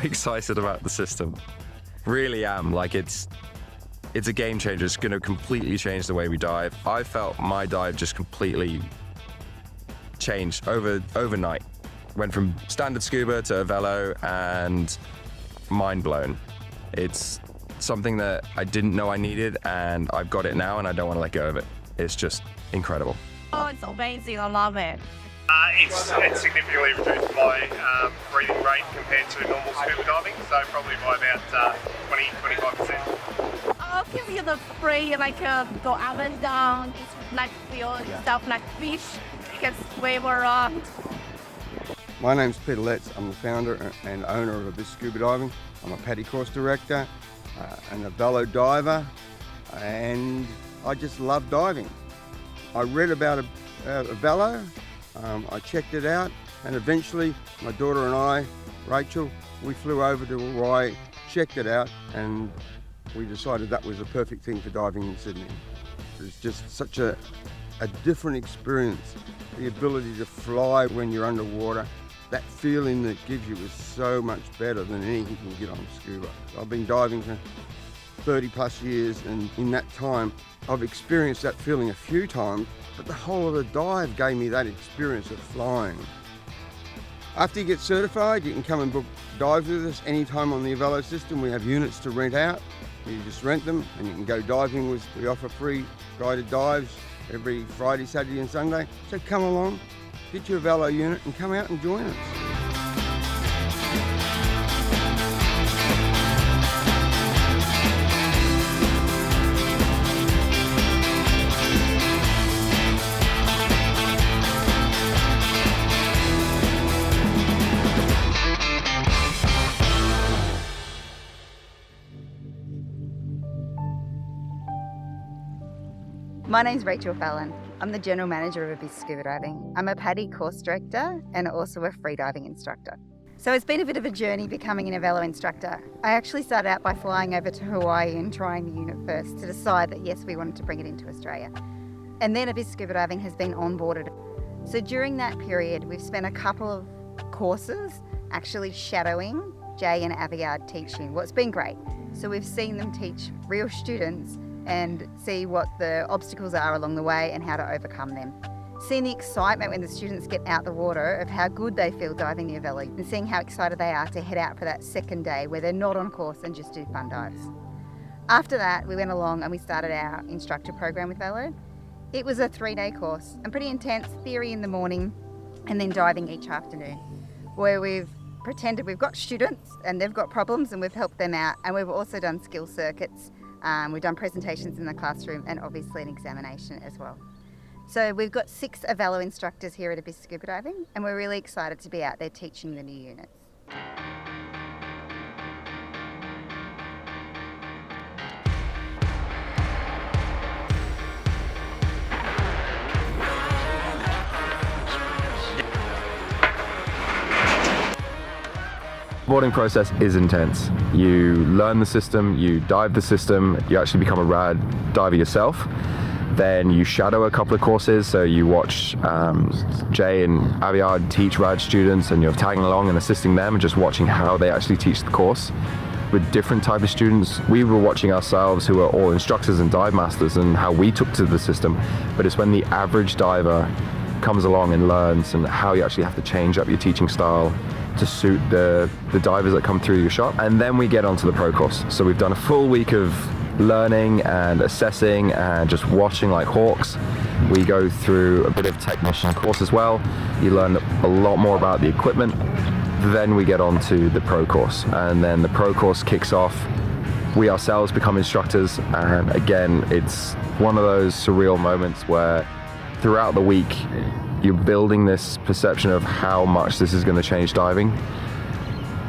Excited about the system. Really am. Like it's a game changer. It's going to completely change the way we dive. I felt my dive just completely changed overnight. Went from standard scuba to Avelo and mind blown. It's something that I didn't know I needed, and I've got it now and I don't want to let go of it. It's just incredible. Oh, it's amazing. I love it. It's significantly reduced my breathing rate compared to normal scuba diving, so probably by about 20-25%. I'll give you the spray, like go up and down, just like feel stuff like fish, you can swim around. My name's Peter Letts. I'm the founder and owner of Avelo Scuba Diving. I'm a PADI course director, an Avelo diver, and I just love diving. I read about Avelo. I checked it out, and eventually my daughter and I, Rachel, we flew over to Hawaii, checked it out, and we decided that was a perfect thing for diving in Sydney. It's just such a different experience. The ability to fly when you're underwater, that feeling that gives you is so much better than anything you can get on scuba. I've been diving for 30 plus years, and in that time I've experienced that feeling a few times, but the whole of the dive gave me that experience of flying. After you get certified, you can come and book dives with us anytime on the Avelo system. We have units to rent out. You just rent them and you can go diving with. We offer free guided dives every Friday, Saturday and Sunday. So come along, get your Avelo unit and come out and join us. My name's Rachel Fallon. I'm the General Manager of Avelo Scuba Diving. I'm a PADI course director and also a freediving instructor. So it's been a bit of a journey becoming an Avelo instructor. I actually started out by flying over to Hawaii and trying the unit first to decide that yes, we wanted to bring it into Australia. And then Avelo Scuba Diving has been onboarded. So during that period, we've spent a couple of courses actually shadowing Jay and Aviyard teaching. Well, it's been great. So we've seen them teach real students and see what the obstacles are along the way and how to overcome them. Seeing the excitement when the students get out the water of how good they feel diving the Avelo and seeing how excited they are to head out for that second day where they're not on course and just do fun dives. After that, we went along and we started our instructor program with Avelo. It was a 3-day course and pretty intense, theory in the morning and then diving each afternoon, where we've pretended we've got students and they've got problems and we've helped them out, and we've also done skill circuits. We've done presentations in the classroom and obviously an examination as well. So we've got 6 Avelo instructors here at Avelo Scuba Diving, and we're really excited to be out there teaching the new units. Boarding process is intense. You learn the system, you dive the system, you actually become a rad diver yourself. Then you shadow a couple of courses, so you watch Jay and Aviyard teach rad students, and you're tagging along and assisting them and just watching how they actually teach the course. With different type of students, we were watching ourselves, who are all instructors and dive masters, and how we took to the system. But it's when the average diver comes along and learns, and how you actually have to change up your teaching style to suit the divers that come through your shop. And then we get onto the pro course. So we've done a full week of learning and assessing and just watching like hawks. We go through a bit of technician course as well. You learn a lot more about the equipment. Then we get onto the pro course, and then the pro course kicks off. We ourselves become instructors, and again, it's one of those surreal moments where throughout the week you're building this perception of how much this is going to change diving.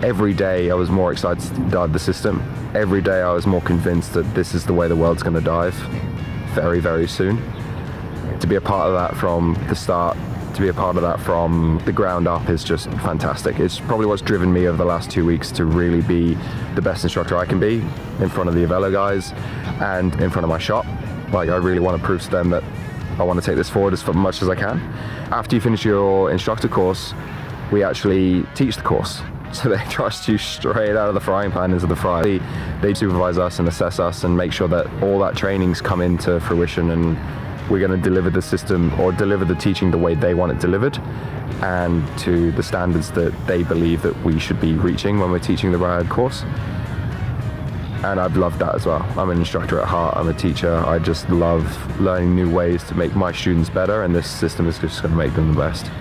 every day I was more excited to dive the system. Every day I was more convinced that this is the way the world's going to dive very, very soon. To be a part of that from the start, to be a part of that from the ground up is just fantastic. It's probably what's driven me over the last 2 weeks to really be the best instructor I can be in front of the Avelo guys and in front of my shop. Like, I really want to prove to them that I want to take this forward as much as I can. After you finish your instructor course, we actually teach the course. So they trust you straight out of the frying pan into the fry. They supervise us and assess us and make sure that all that training's come into fruition, and we're going to deliver the system or deliver the teaching the way they want it delivered and to the standards that they believe that we should be reaching when we're teaching the RAD course. And I've loved that as well. I'm an instructor at heart, I'm a teacher. I just love learning new ways to make my students better, and this system is just going to make them the best.